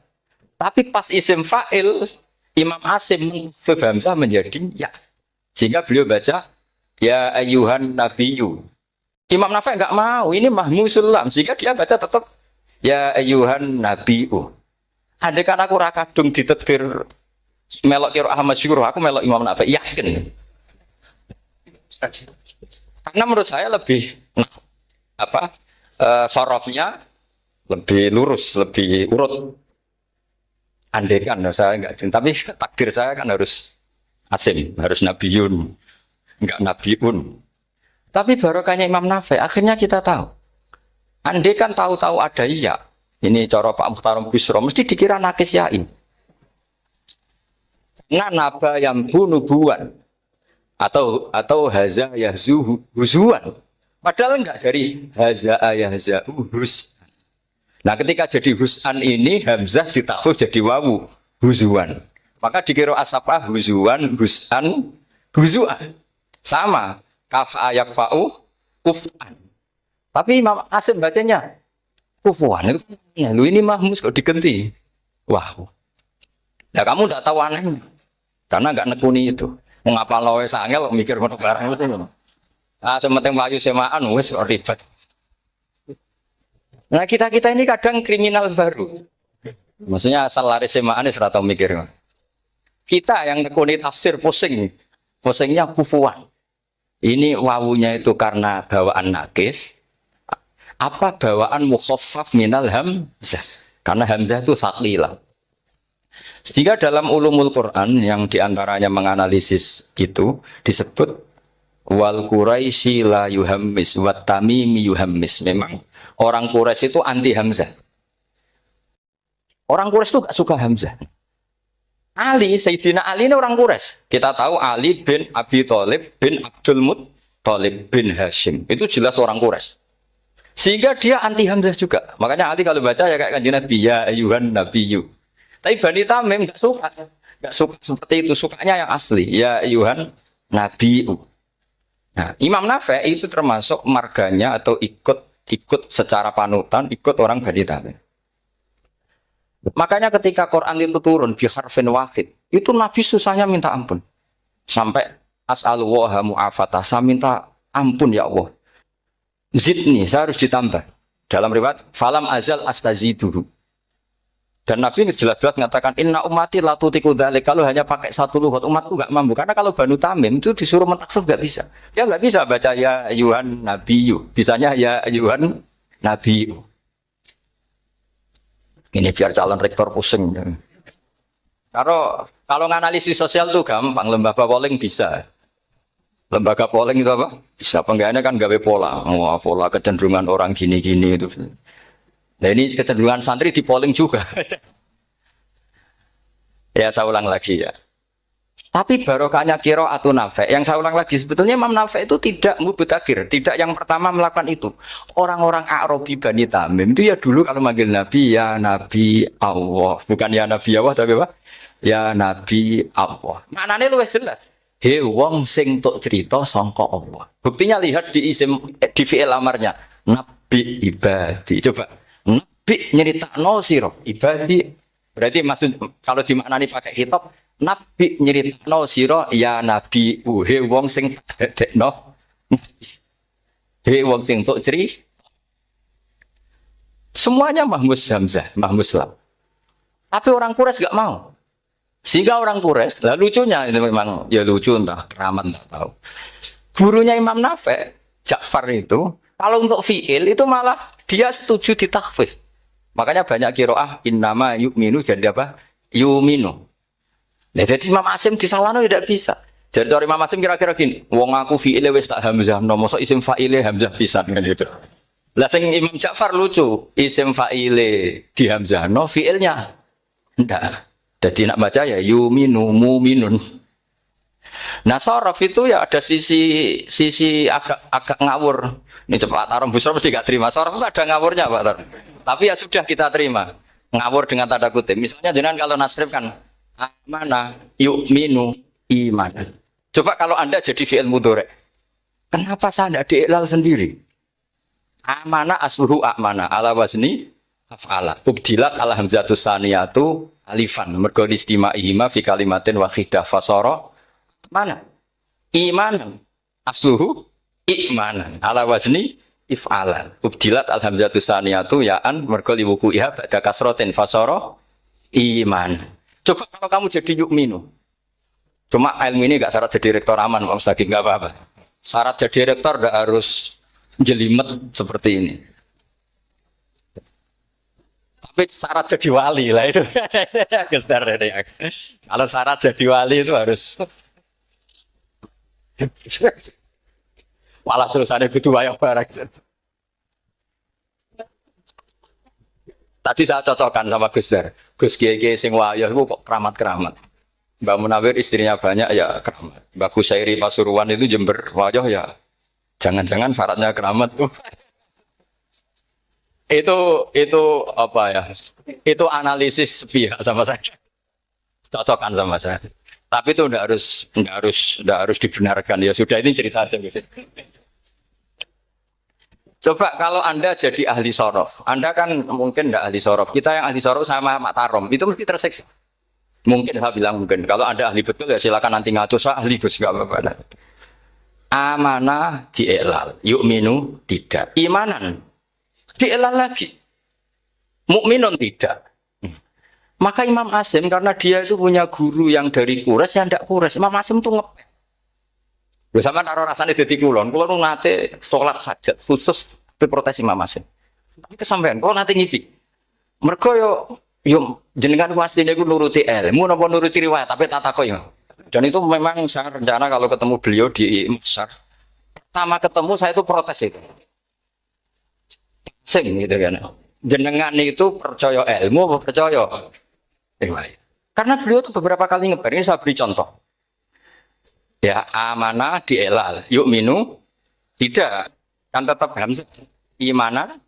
Tapi pas isim fa'il Imam Asim mengkhafif hamzah menjadi ya. Sehingga beliau baca ya ayyuhan nabiyyu. Imam Nafi enggak mau, ini mahmusul lam, sehingga dia baca tetap ya ayyuhan nabiyyu. Andai kan aku ra kadung ditetir melok kira Ahmad Syukur, aku melok Imam Nafi, yakin. Karena menurut saya lebih sorofnya lebih lurus, lebih urut. Andekan saya enggak, tapi takdir saya kan harus Asim, harus Nabiyun, enggak Nabiun. Tapi barokahnya Imam Nafi, akhirnya kita tahu. Andekan tahu-tahu ada iya, ini cara Pak Mukhtarom Busro, mesti dikira nakis yain. Naba yang bunubuan atau haza yahzu huzuan. Padahal enggak dari haza yahza hus. Nah, ketika jadi husan ini hamzah ditakhfif jadi wawu huzuan. Maka dikira asapah huzuan, husan, huzuan. Sama kaf ayak fa'u kufan. Tapi Imam Asim bacanya kufuan. Ya, lu ini mahmus kok diganti. Wah. Ya kamu enggak tahu aneh. Karena nggak nekuni itu. Mengapa lawe sangel mikir ngono barang itu. Ah sementing mlayu semaan wis ribet. Nah, kita ini kadang kriminal baru. Maksudnya asal lari semaan wis ora tau mikir. Kita yang nekuni tafsir pusing. Pusingnya kufuan. Ini wawunya itu karena bawaan nakis. Apa bawaan mukhaffaf minal hamzah? Karena hamzah itu saqilah. Sehingga dalam ulumul Quran yang diantaranya menganalisis itu disebut wal Quraisy la yuhammis wat tamimi yuhammis. Memang orang Quraisy itu anti hamzah. Orang Quraisy itu gak suka hamzah. Ali, Sayyidina Ali ini orang Quraisy. Kita tahu Ali bin Abi Thalib bin Abdul Muttalib bin Hashim. Itu jelas orang Quraisy. Sehingga dia anti hamzah juga. Makanya Ali kalau baca ya kayak kanjeng Nabi ya ayyuhan nabiyyu. Tapi Bani Tamim nggak suka seperti itu, sukanya yang asli. Ya Yuhan Nabi. Nah, Imam Nafi itu termasuk marganya atau ikut secara panutan, ikut orang Bani Tamim. Makanya ketika Quran itu turun bi harfin wahid, itu Nabi susahnya minta ampun. Sampai as'alullaha mu'afatah, saya minta ampun ya Allah. Zidni, saya harus ditambah. Dalam riwayat falam azal astaziduhu. Dan Nabi jelas-jelas mengatakan inna ummati la tutiku dzalik. Kalau hanya pakai satu lughat umatku enggak mampu. Karena kalau Banu Tamim itu disuruh mentakhfif enggak bisa. Ya enggak bisa baca ya ayyuhan nabiyyu. Bisanya ya ayyuhan nabiyyu. Ini biar calon rektor pusing. Kalau nganalisis sosial tuh gampang, lembaga polling bisa. Lembaga polling itu apa? Bisa penggayanya kan gawe pola. Oh, pola kecenderungan orang gini-gini itu. Nah ini kecenderungan santri di polling juga. Ya saya ulang lagi ya. Tapi barokahnya qiraatun Nafi. Yang saya ulang lagi sebetulnya Imam Nafi itu tidak mubtagir, tidak yang pertama melakukan itu. Orang-orang A'rabi Bani Tamim itu ya dulu kalau manggil Nabi ya Nabi Allah, bukan ya Nabi Allah tapi apa? Ya Nabi Allah. Maknanya luwih jelas. He wong sing tok cerita sangka Allah. Buktinya lihat di isim di fi'il amarnya. Nabi ibadi. Coba. Nabi nyeritakno sira ibadi Berarti maksud kalau dimaknani pakai kitab, nabi nyeritakno sira ya nabi he wong sing tak dadekno. He wong sing tok ceri. Semuanya Mahmus Hamzah, Mahmus Lam. Tapi orang Quraisy gak mau. Sehingga orang Quraisy, lah lucunya itu memang ya lucu entah keramat enggak tahu. Gurunya Imam Nafi' Ja'far itu kalau untuk fi'il itu malah dia setuju ditakhfif. Makanya banyak qiraah innama yu'minu jadi apa? Yu'minu. Nah, jadi Imam Asim disalahno tidak bisa. Jadi dari Imam Asim kira-kira gini, wong aku fi'ile wis tak hamzah, mosok isim fa'ile hamzah pisan kan gitu. Lah sing Imam Ja'far lucu, isim fa'ile di hamzahno fi'ilnya ndak. Jadi nak baca ya yuminu muminun. Nah sorof itu ya ada sisi agak ngawur. Ini cepat Tarom Busro mesti gak terima. Sorof itu ada ngawurnya Pak Tar. Tapi ya sudah kita terima. Ngawur dengan tanda kutip. Misalnya jangan kalau nasrib kan amana yu'minu imanan. Coba kalau Anda jadi fi'il mudhari'. Kenapa saya tidak diiklal sendiri? Amana asluhu amana ala wazni af'ala. Ubdilat ala hamzatus saniyatu alifan. Mergo istima'ihima fi kalimatin wahidah fasara mana? Imanan. Asluhu imanan ala wazni if'alan. Ubdilat al hamzatus saniyatu ya'an mergo liwuku'iha ba'da kasratin fasara iman. Coba kalau kamu jadi yu'minu. Cuma ilmu ini gak syarat jadi rektor aman Pak Mustaqim, gak apa-apa. Syarat jadi rektor gak harus jelimet seperti ini. Tapi syarat jadi wali lah itu. Kalau syarat jadi wali itu harus malah terusannya butuh wayang barang. Tadi saya cocokkan sama Gus Dar. Gus Kiai sing wayah itu kok keramat-keramat. Mbak Munawir istrinya banyak ya keramat. Mbak Kusairi Pasuruan itu Jember wayah ya. Jangan-jangan syaratnya keramat tuh. itu apa ya? Itu analisis sepihak sama saya. Cocokkan sama saya. Tapi itu enggak harus dibenarkan ya sudah ini cerita aja gitu. Coba kalau Anda jadi ahli sorof, Anda kan mungkin enggak ahli sorof. Kita yang ahli sorof sama Mak Tarom itu mesti terseksa. Mungkin saya bilang mungkin. Kalau Anda ahli betul ya silakan nanti ngaco saya ahli Gus enggak apa-apa. Amanah dielal, yu'minu tidak. Imanan dielal lagi. Mukminun tidak. Maka Imam Asim karena dia itu punya guru yang dari Quraisy yang tidak Quraisy. Imam Asim itu ngepel. Lho sampean karo rasane dadi kulon nate salat hajat khusus protes Imam Asim. Tapi kesampean kula nate ngipi. Mergo yo jenengan asline iku nuruti ilmu napa nuruti riwayat tapi tak takoki. Dan itu memang saya rencana kalau ketemu beliau di Masar. Pertama ketemu saya itu protes itu. Sing gitu kan. Jenengan itu percaya ilmu apa percaya riwayat? Karena beliau itu beberapa kali ngebar, ini saya beri contoh. Ya, amanah dielal, yu'minu tidak. Kan tetap hamzah. Imanan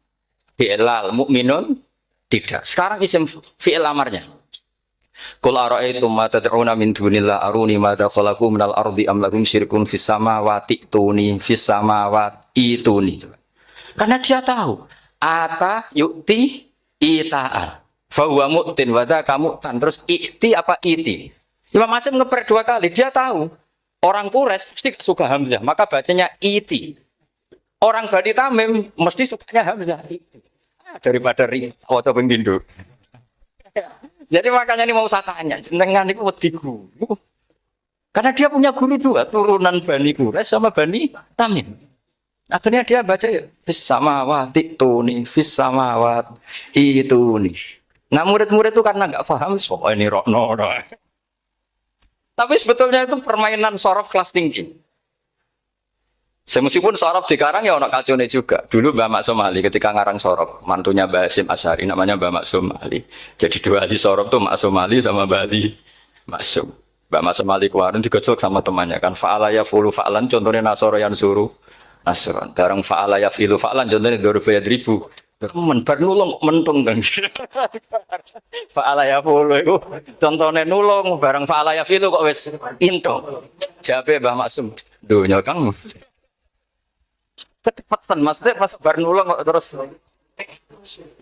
dielal, mukminun tidak. Sekarang isim fi'il amarnya. Qul ara'aytum ma tad'una min dunillah aruni madza khalaqu minal ardi am lahum syirkun fis samawati tuni fis samawati tuni. Karena dia tahu ata yu'ti ita'an. Fahuwa mu'tin wa dzaka mu'tan. Terus i'ti apa iti? Imam Asim ngeper dua kali. Dia tahu orang Quraisy mesti suka hamzah, maka bacanya iti. Orang Bani Tamim mesti sukanya hamzah. Daripada ring atau penggindu. Jadi makanya ini mau saya tanya, jenengan itu wedi guru. Karena dia punya guru juga, turunan Bani Quraisy sama Bani Tamim. Akhirnya dia baca fis samawati tuni, fis samawat itu nih. Nah murid-murid itu karena nggak paham, oh ini rokno. Tapi sebetulnya itu permainan sorop kelas tinggi. Meskipun sorop di Karang ya ono kacone juga. Dulu Mbak Maksum Ali ketika ngarang sorop, mantunya Mbak Hasyim Asy'ari namanya Mbak Maksum Ali. Jadi dua ahli sorop tuh Maksum Ali sama Mbak Ali Maksum. Mbak Maksum Ali kemarin digojlok sama temannya kan fa'ala yafulu fa'lan contohnya nasoro yang suruh nasron. Barang fa'ala yafilu fa'lan contohnya doroba yadribu. Bar nulung mentung kan. Fa'ala yafulu itu contohnya nulung barang fa'ala yafilu kok wis intung. Jabe Mbak Maksum. Dunya Kang. Kecepatan maksudnya pas bar nulung kok terus.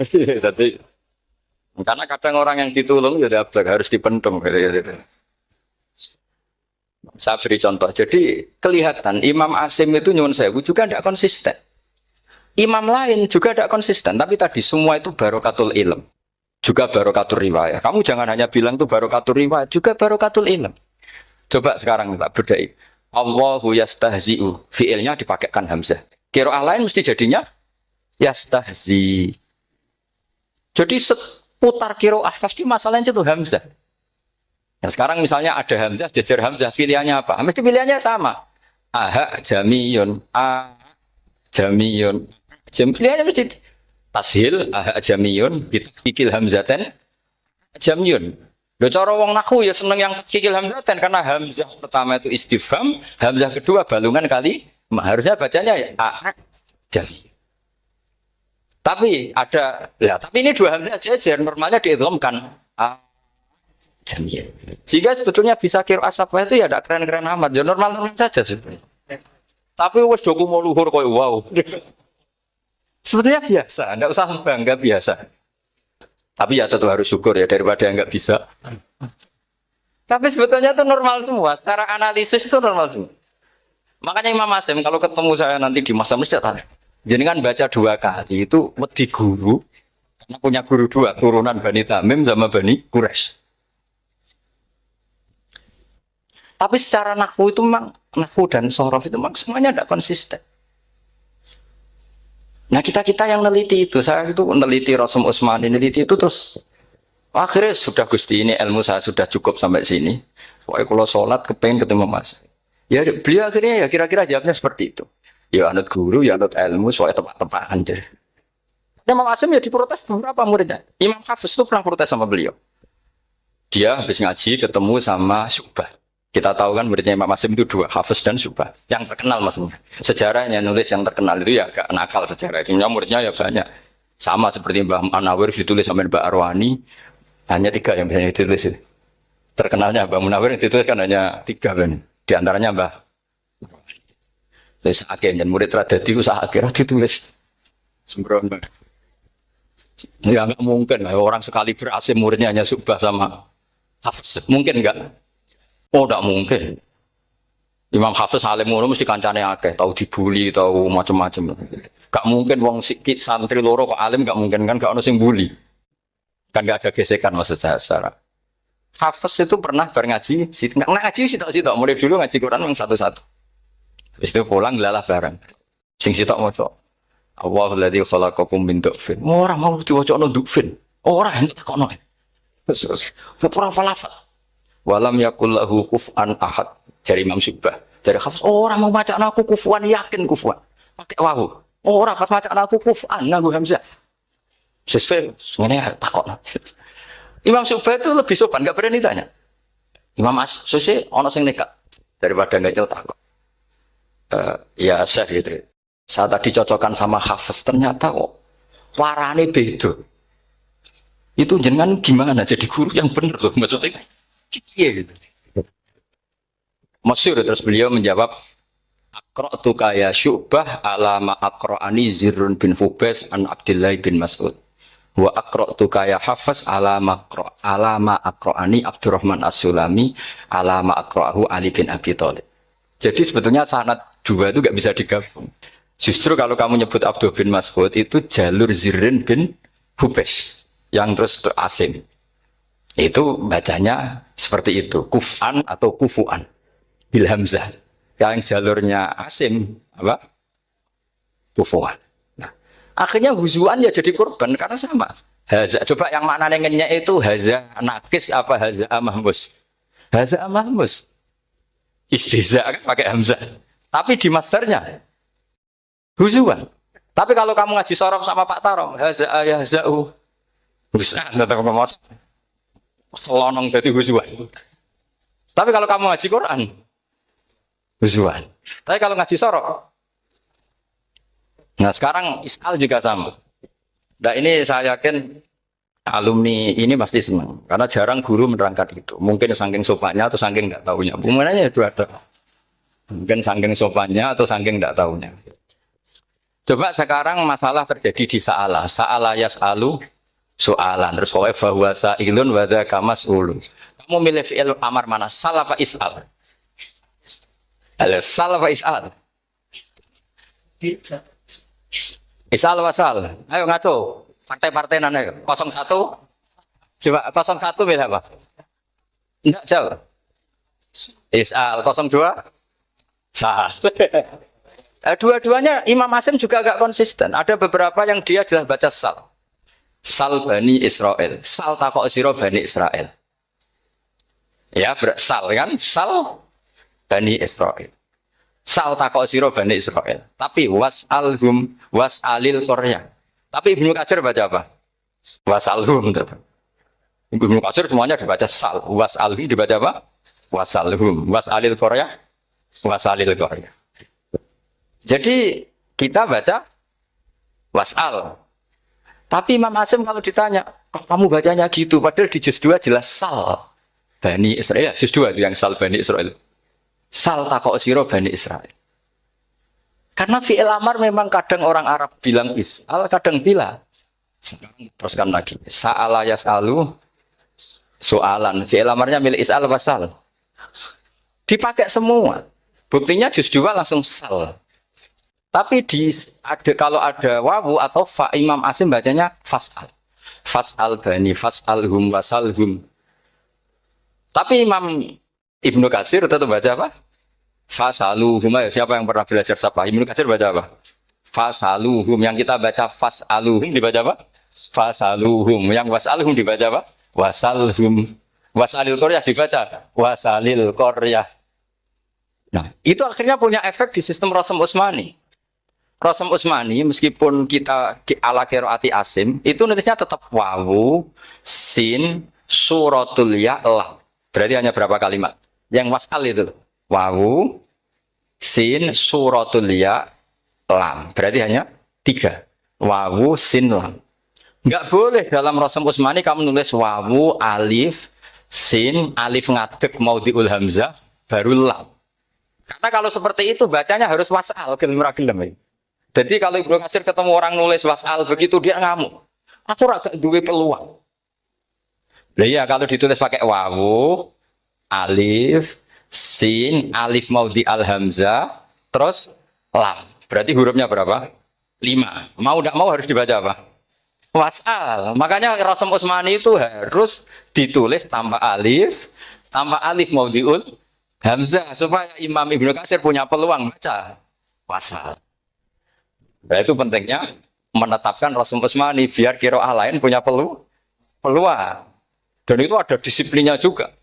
Jadi Karena kadang orang yang ditulung ya harus dipentung gitu. Saya beri contoh. Jadi kelihatan Imam Asim itu nyuwun sewu juga tidak konsisten. Imam lain juga tidak konsisten. Tapi tadi semua itu barokatul ilm. Juga barokatul riwayat. Kamu jangan hanya bilang itu barokatul riwayat. Juga barokatul ilm. Coba sekarang kita bedai. Allahu yastahzi'u. Fi'ilnya dipakaikan hamzah. Qiraah lain mesti jadinya yastahzi. Jadi seputar qiraah pasti masalahnya itu hamzah. Nah, sekarang misalnya ada hamzah, jajar hamzah, pilihannya apa? Mesti pilihannya sama. Aha jamiyun, a jamiyun. Pilihannya mesti tashil, aha jamiyun, kikil hamzaten, jamiyun. Loh cara wong nahwu ya seneng yang kikil hamzaten karena hamzah pertama itu istifham, hamzah kedua balungan kali, harusnya bacanya ya a jamiyun. Tapi ada, ya tapi ini dua hamzah jajar, normalnya diidghamkan a jamiyah. Jika sebetulnya bisa qiraah safah itu ya tidak keren-keren amat, ya normal-normal saja sebetulnya. Tapi wes doku mau luhur koyo wow. Sebetulnya biasa, tidak usah bangga biasa. Tapi ya tetap harus syukur ya daripada yang nggak bisa. Tapi sebetulnya itu normal semua, secara analisis itu normal semua. Makanya Imam Asim kalau ketemu saya nanti di masa mesti tanya. Jadi kan baca 2 kali itu wedi guru, karena punya guru 2, turunan Bani Tamim sama Bani Quraisy. Tapi secara nahwu itu memang, nahwu dan sorof itu memang semuanya tidak konsisten. Nah kita yang neliti itu, saya itu neliti Rasul Utsmani, neliti itu terus akhirnya sudah Gusti ini ilmu saya sudah cukup sampai sini. Pokoknya kalau sholat kepengen ketemu Mas. Ya beliau akhirnya ya kira-kira jawabnya seperti itu. Ya anut guru, ya anut ilmu, soalnya tepat-tepatan. Imam Asim ya diprotes beberapa muridnya. Imam Hafiz itu pernah protes sama beliau. Dia habis ngaji ketemu sama Syu'bah. Kita tahu kan muridnya Imam Asim itu 2, Hafiz dan Syu'bah. Yang terkenal maksudnya. Sejarahnya nulis yang terkenal itu ya agak nakal sejarah. Itu muridnya ya banyak. Sama seperti Mbah Munawir ditulis sama Mbah Arwani. Hanya 3 yang biasanya ditulis. Terkenalnya Mbah Munawir yang ditulis kan hanya 3 kan. Di antaranya Mbah. Terus akhirnya murid radati usaha akhirnya ditulis. Sembrono Mbah. Ya nggak mungkin. Orang sekali berhasil muridnya hanya Syu'bah sama Hafiz. Mungkin enggak? Oh, tidak mungkin. Imam Hafiz alim ngono mesti kancane akeh, tahu dibully, tahu macam-macam. Gak mungkin wong sikit santri loro kok alim gak mungkin kan gak ono sing bully. Kan gak ada gesekan maksud saya secara. Hafiz itu pernah ngaji, ngaji sitok-sitok mulai dulu ngaji Quran yang satu-satu. Habis itu pulang lalah bareng. Sing sitok maca Allahul ladzi khalaqakum min du'fin. Ora mau diwacana du'fin. Ora entuk takono. Terus ora falafat. Walam yakul lahu kuf'an ahad. Dari Imam Syu'bah. Dari Hafiz, orang mau baca aku kufuan, yakin kufuan. Pakai wawu. Orang pas baca aku kuf'an, nganggu hamzah. Sesuai, ini takut. Imam Syu'bah itu lebih sopan, gak berani tanya. Imam As-Susi, ono sing nekat. Daripada gak jauh takut. Ya Syekh gitu. Saya tadi cocokkan sama Hafiz, ternyata kok warane beda. Itu jenengan gimana jadi guru yang benar loh maksudnya. Iya gitu. Masyhur terus beliau menjawab Aqra'tu kaya Syu'bah alama aqra'ani Zirrun bin Fubais an Abdullah bin Mas'ud wa aqra'tu kaya Hafiz alama aqra'ani Abdurrahman As-Sulami alama aqra'ahu Ali bin Abi Thalib. Jadi sebetulnya sanad 2 itu gak bisa digabung. Justru kalau kamu nyebut Abdullah bin Mas'ud itu jalur Zirrun bin Fubais yang terus Asim. Itu bacanya seperti itu, kuf'an atau kufu'an bil hamzah. Yang jalurnya Asim apa? Kufu'an. Nah, akhirnya huzuan ya jadi korban karena sama. Haza, coba yang maknanya ngenyek itu haza nakis apa haza mahmus? Haza mahmus. Istiza kan pakai hamzah. Tapi di masternya huzuan. Tapi kalau kamu ngaji sorof sama Pak Tarom, haza ayahza'u. Huzuan atau ngomong selonong dari huzuan. Tapi kalau kamu ngaji Quran, huzuan. Tapi kalau ngaji sorok, nah sekarang Isal juga sama. Nah ini saya yakin alumni ini pasti senang, karena jarang guru menerangkan itu. Mungkin saking sopannya atau saking tidak tahunya. Bagaimana itu ada. Mungkin saking sopannya atau saking tidak tahunya. Coba sekarang masalah terjadi di Sa'ala. Sa'ala yas'alu soalan. Terus pokoknya bahwa sa'ilun wada kamas ulu. Kamu milih fi'il amar mana? Sal apa is'al? Halo, sal apa is'al? Is'al apa sal? Ayo ngaco. Partai-partai nana 01. Coba 01 milih apa? Enggak jauh. Is'al 02. Sal. Dua-duanya Imam Asim juga agak konsisten. Ada beberapa yang dia jelas baca sal. Sal Bani Israel. Sal takok siro Bani Israel. Ya, sal kan? Sal Bani Israel. Sal takok siro Bani Israel. Tapi was'alhum was'alil Korea. Tapi Ibnu Katsir baca apa? Was'alhum. Ibnu Katsir semuanya dibaca sal. Was'alhum dibaca apa? Was'alhum. Was'alil Korea. Was'alil Korea. Jadi kita baca was'al. Tapi Imam Asim kalau ditanya, kok kamu bacanya gitu? Padahal di juz 2 jelas sal Bani Israel. Juz 2 itu yang sal Bani Israel. Sal takok siro Bani Israel. Karena fi'il amar memang kadang orang Arab bilang is'al, kadang bila. Sekarang teruskan lagi. Sa'ala yas'alu soalan. Fi'il amarnya milik is'al apa sal? Dipakai semua. Buktinya juz 2 langsung sal. Tapi kalau ada wawu atau fa, Imam Asim bacanya fas'al. Fas'al bani, fas'alhum, wasalhum. Tapi Imam Ibnu Katsir tetap baca apa? Fasaluhum. Siapa yang pernah belajar sapa? Ibnu Katsir baca apa? Fasaluhum. Yang kita baca fas'aluhum dibaca apa? Fasaluhum. Yang was'alhum dibaca apa? Wasalhum. Wasalil Koryah dibaca wasalil Koryah. Nah, itu akhirnya punya efek di sistem Rasm Utsmani. Rasm Utsmani meskipun kita ala qiraati Asim itu nulisnya tetap wawu, sin, suratul ya, lam. Berarti hanya berapa kalimat? Yang wasal itu wawu, sin, suratul ya, lam. Berarti hanya 3. Wawu, sin, lam. Enggak boleh dalam Rasm Utsmani kamu nulis wawu, alif, sin, alif ngadeg maudhi'ul hamzah, baru lam. Karena kalau seperti itu bacanya harus wasal gelem. Jadi kalau Ibnu Katsir ketemu orang nulis wasal begitu dia ngamuk. Aku agak duwe peluang. Lah iya kalau ditulis pakai wawu, alif, sin, alif maudhi al hamzah, terus lam. Berarti hurufnya berapa? 5. Mau tidak mau harus dibaca apa? Wasal. Makanya Rasm Utsmani itu harus ditulis tanpa alif maudhiul hamzah supaya Imam Ibnu Katsir punya peluang baca wasal. Nah, itu pentingnya menetapkan Rasm Utsmani biar qiraah lain punya peluang. Dan itu ada disiplinnya juga.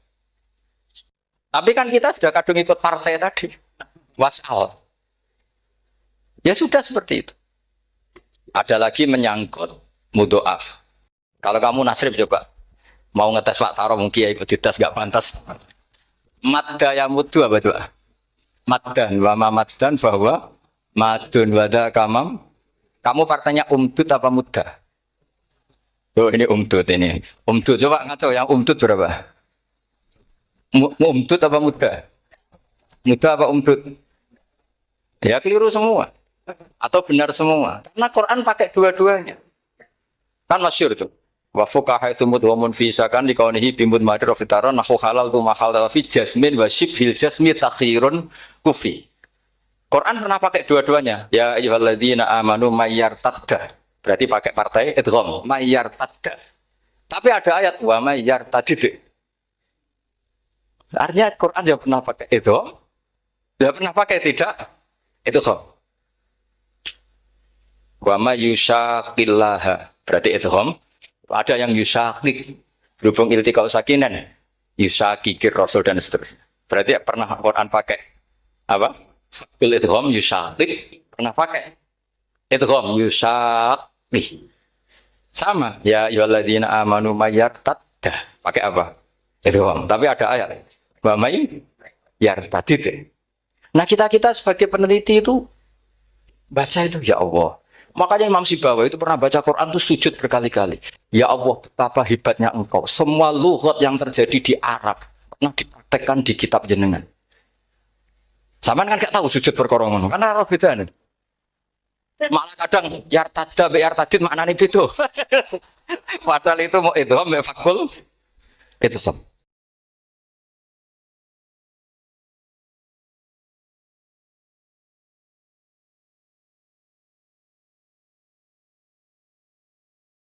Tapi kan kita sudah kadung ikut partai tadi. Wasal. Ya sudah seperti itu. Ada lagi menyangkut mudhoaf. Kalau kamu nasrib coba. Mau ngetes Pak Taro mungkin ikut dites gak pantas. Madda ya muddu apa coba? Maddan wa ma maddan bahwa madun wada kamam. Kamu partainya umdud apa mudda? Oh ini umdud ini. Umdud coba ngaco yang umdud berapa? Umdud apa mudda? Mudda apa umdud? Ya keliru semua. Atau benar semua. Karena Quran pakai dua-duanya. Kan masyhur itu. Wa fuqaha tsumud wa munfisakan li kaunihi bimud madar fitaran nahu halal tu mahal fi jasmin wa shibhil jasmi takhirun kufi. Quran pernah pakai dua-duanya. Ya ayyuhalladzina amanu mayyartadda. Berarti pakai partai idgham, mayyartadda. Tapi ada ayat wa mayyartadid. Artinya Quran dia pernah pakai idgham, dia pernah pakai tidak idgham. Wa mayyushaqillaha. Berarti idgham. Ada yang yushaqiq. Berhubung iltiqau sakinan, yushaqiqir rasul dan seterusnya. Berarti pernah Quran pakai apa? Fakul idgham yushaqiq pernah pakai idgham yushaqih sama ya ayyuhalladzina amanu mayyartadda pakai apa idgham tapi ada ayat wa may yartadid. Nah kita sebagai peneliti itu baca itu ya Allah. Makanya Imam Sibawi itu pernah baca Quran itu sujud berkali-kali. Ya Allah betapa hebatnya engkau. Semua lughat yang terjadi di Arab pernah dipraktekkan di kitab jenengan. Zaman kan gak tahu sujud perkara ngono, karena ora bedane. Malah kadang yartada be yartadid maknane beda. Padahal itu mau itu ambek fakul itu.